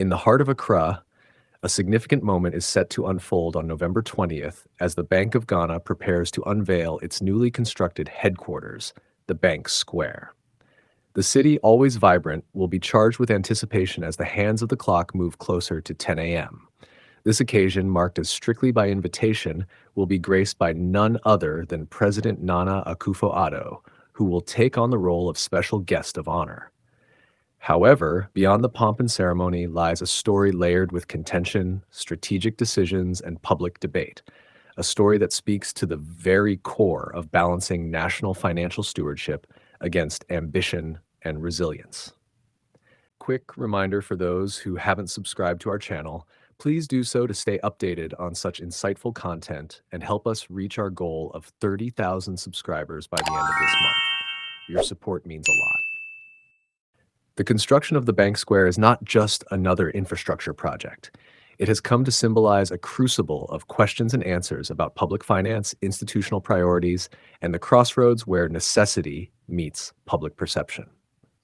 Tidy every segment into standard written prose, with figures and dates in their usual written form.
In the heart of Accra, a significant moment is set to unfold on November 20th as the Bank of Ghana prepares to unveil its newly constructed headquarters, the Bank Square. The city, always vibrant, will be charged with anticipation as the hands of the clock move closer to 10 a.m. This occasion, marked as strictly by invitation, will be graced by none other than President Nana Akufo-Addo, who will take on the role of special guest of honor. However, beyond the pomp and ceremony lies a story layered with contention, strategic decisions, and public debate, a story that speaks to the very core of balancing national financial stewardship against ambition and resilience. Quick reminder for those who haven't subscribed to our channel, please do so to stay updated on such insightful content and help us reach our goal of 30,000 subscribers by the end of this month. Your support means a lot. The construction of the Bank Square is not just another infrastructure project. It has come to symbolize a crucible of questions and answers about public finance, institutional priorities, and the crossroads where necessity meets public perception.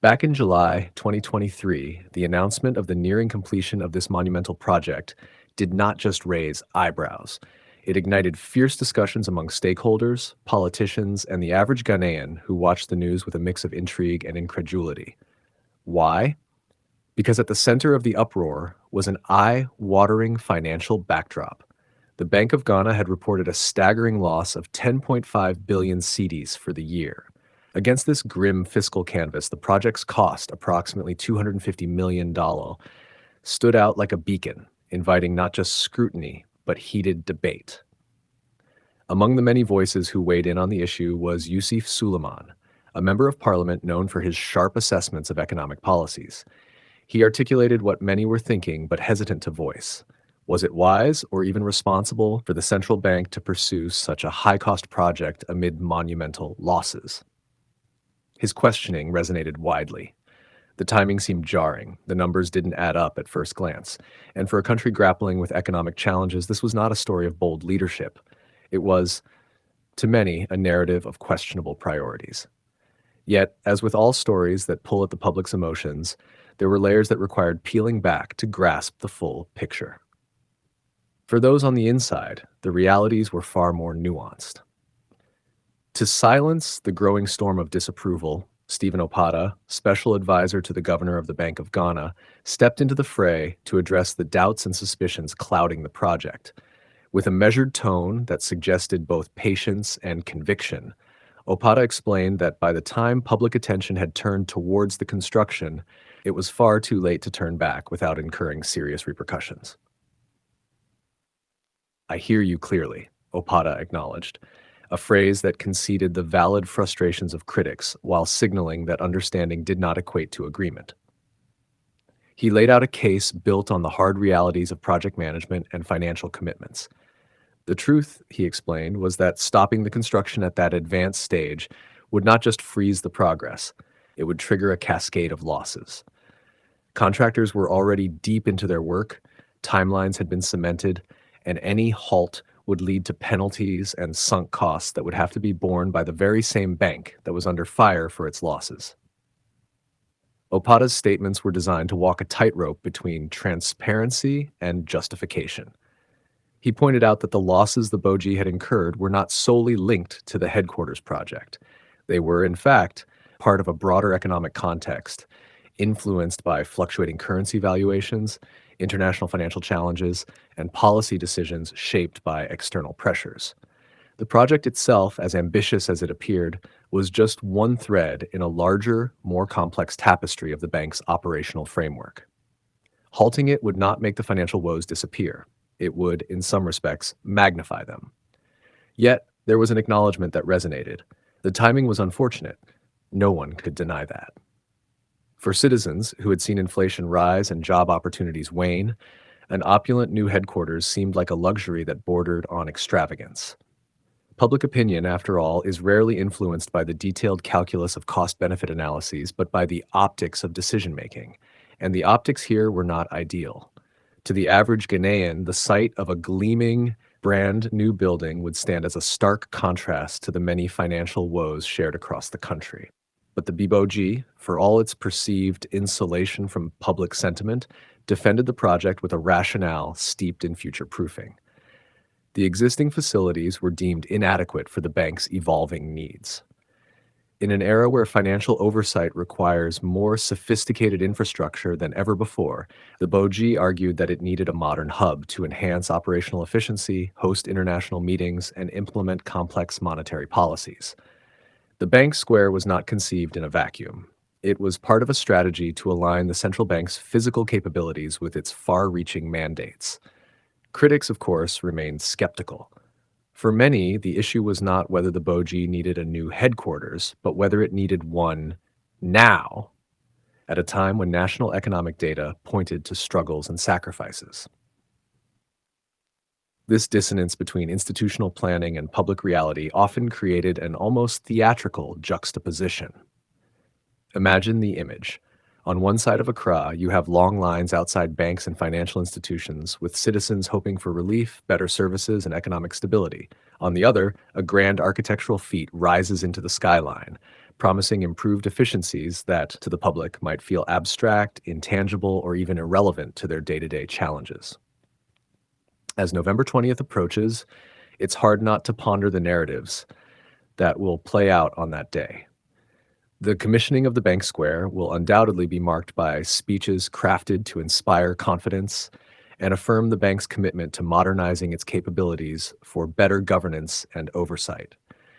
Back in July 2023, the announcement of the nearing completion of this monumental project did not just raise eyebrows. It ignited fierce discussions among stakeholders, politicians, and the average Ghanaian who watched the news with a mix of intrigue and incredulity. Why? Because at the center of the uproar was an eye-watering financial backdrop. The Bank of Ghana had reported a staggering loss of 10.5 billion cedis for the year. Against this grim fiscal canvas, the project's cost, approximately $250 million, stood out like a beacon, inviting not just scrutiny, but heated debate. Among the many voices who weighed in on the issue was Yusif Suleman, a member of parliament known for his sharp assessments of economic policies. He articulated what many were thinking but hesitant to voice. Was it wise or even responsible for the central bank to pursue such a high-cost project amid monumental losses? His questioning resonated widely. The timing seemed jarring. The numbers didn't add up at first glance. And for a country grappling with economic challenges, this was not a story of bold leadership. It was, to many, a narrative of questionable priorities. Yet, as with all stories that pull at the public's emotions, there were layers that required peeling back to grasp the full picture. For those on the inside, the realities were far more nuanced. To silence the growing storm of disapproval, Stephen Opada, special advisor to the governor of the Bank of Ghana, stepped into the fray to address the doubts and suspicions clouding the project. With a measured tone that suggested both patience and conviction, Opada explained that by the time public attention had turned towards the construction, it was far too late to turn back without incurring serious repercussions. "I hear you clearly," Opada acknowledged, a phrase that conceded the valid frustrations of critics while signaling that understanding did not equate to agreement. He laid out a case built on the hard realities of project management and financial commitments. The truth, he explained, was that stopping the construction at that advanced stage would not just freeze the progress, it would trigger a cascade of losses. Contractors were already deep into their work, timelines had been cemented, and any halt would lead to penalties and sunk costs that would have to be borne by the very same bank that was under fire for its losses. Opada's statements were designed to walk a tightrope between transparency and justification. He pointed out that the losses the BOG had incurred were not solely linked to the headquarters project. They were, in fact, part of a broader economic context, influenced by fluctuating currency valuations, international financial challenges, and policy decisions shaped by external pressures. The project itself, as ambitious as it appeared, was just one thread in a larger, more complex tapestry of the bank's operational framework. Halting it would not make the financial woes disappear. It would, in some respects, magnify them. Yet, there was an acknowledgement that resonated. The timing was unfortunate. No one could deny that. For citizens who had seen inflation rise and job opportunities wane, an opulent new headquarters seemed like a luxury that bordered on extravagance. Public opinion, after all, is rarely influenced by the detailed calculus of cost-benefit analyses, but by the optics of decision-making. And the optics here were not ideal. To the average Ghanaian, the sight of a gleaming, brand new building would stand as a stark contrast to the many financial woes shared across the country. But the BOG, for all its perceived insulation from public sentiment, defended the project with a rationale steeped in future proofing. The existing facilities were deemed inadequate for the bank's evolving needs. In an era where financial oversight requires more sophisticated infrastructure than ever before, the BOJ argued that it needed a modern hub to enhance operational efficiency, host international meetings, and implement complex monetary policies. The bank square was not conceived in a vacuum. It was part of a strategy to align the central bank's physical capabilities with its far-reaching mandates. Critics, of course, remained skeptical. For many, the issue was not whether the BOJ needed a new headquarters, but whether it needed one now, at a time when national economic data pointed to struggles and sacrifices. This dissonance between institutional planning and public reality often created an almost theatrical juxtaposition. Imagine the image. On one side of Accra, you have long lines outside banks and financial institutions, with citizens hoping for relief, better services, and economic stability. On the other, a grand architectural feat rises into the skyline, promising improved efficiencies that, to the public, might feel abstract, intangible, or even irrelevant to their day-to-day challenges. As November 20th approaches, it's hard not to ponder the narratives that will play out on that day. The commissioning of the Bank Square will undoubtedly be marked by speeches crafted to inspire confidence and affirm the bank's commitment to modernizing its capabilities for better governance and oversight.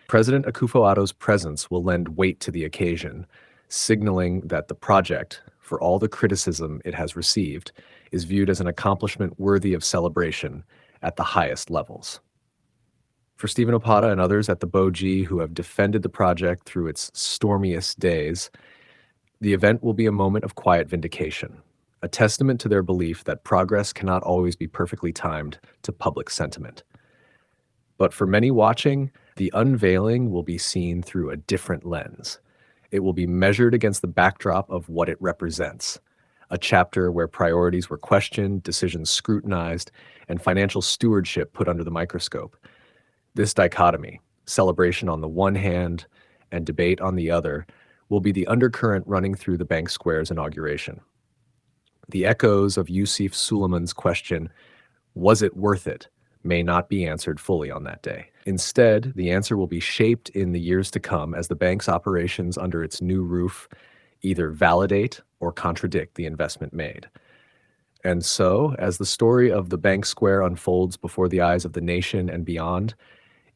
President Akufo-Addo's presence will lend weight to the occasion, signaling that the project, for all the criticism it has received, is viewed as an accomplishment worthy of celebration at the highest levels. For Stephen Opata and others at the BOJ who have defended the project through its stormiest days, the event will be a moment of quiet vindication, a testament to their belief that progress cannot always be perfectly timed to public sentiment. But for many watching, the unveiling will be seen through a different lens. It will be measured against the backdrop of what it represents, a chapter where priorities were questioned, decisions scrutinized, and financial stewardship put under the microscope. This dichotomy, celebration on the one hand and debate on the other, will be the undercurrent running through the Bank Square's inauguration. The echoes of Yusif Suleman's question, "Was it worth it?" may not be answered fully on that day. Instead, the answer will be shaped in the years to come as the bank's operations under its new roof either validate or contradict the investment made. And so, as the story of the Bank Square unfolds before the eyes of the nation and beyond,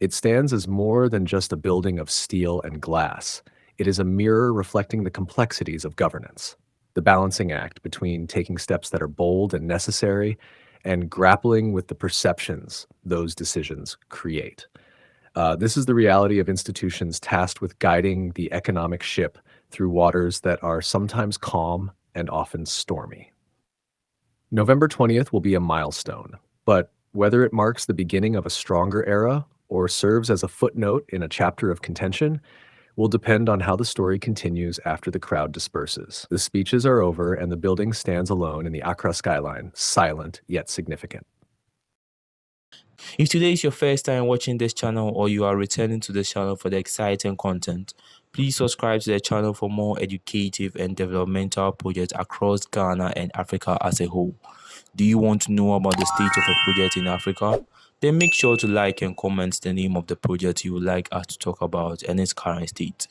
it stands as more than just a building of steel and glass. It is a mirror reflecting the complexities of governance, the balancing act between taking steps that are bold and necessary and grappling with the perceptions those decisions create. This is the reality of institutions tasked with guiding the economic ship through waters that are sometimes calm and often stormy. November 20th will be a milestone, but whether it marks the beginning of a stronger era or serves as a footnote in a chapter of contention will depend on how the story continues after the crowd disperses. The speeches are over and the building stands alone in the Accra skyline, silent yet significant. If today is your first time watching this channel or you are returning to this channel for the exciting content, please subscribe to the channel for more educative and developmental projects across Ghana and Africa as a whole. Do you want to know about the state of a project in Africa? Then make sure to like and comment the name of the project you would like us to talk about and its current state.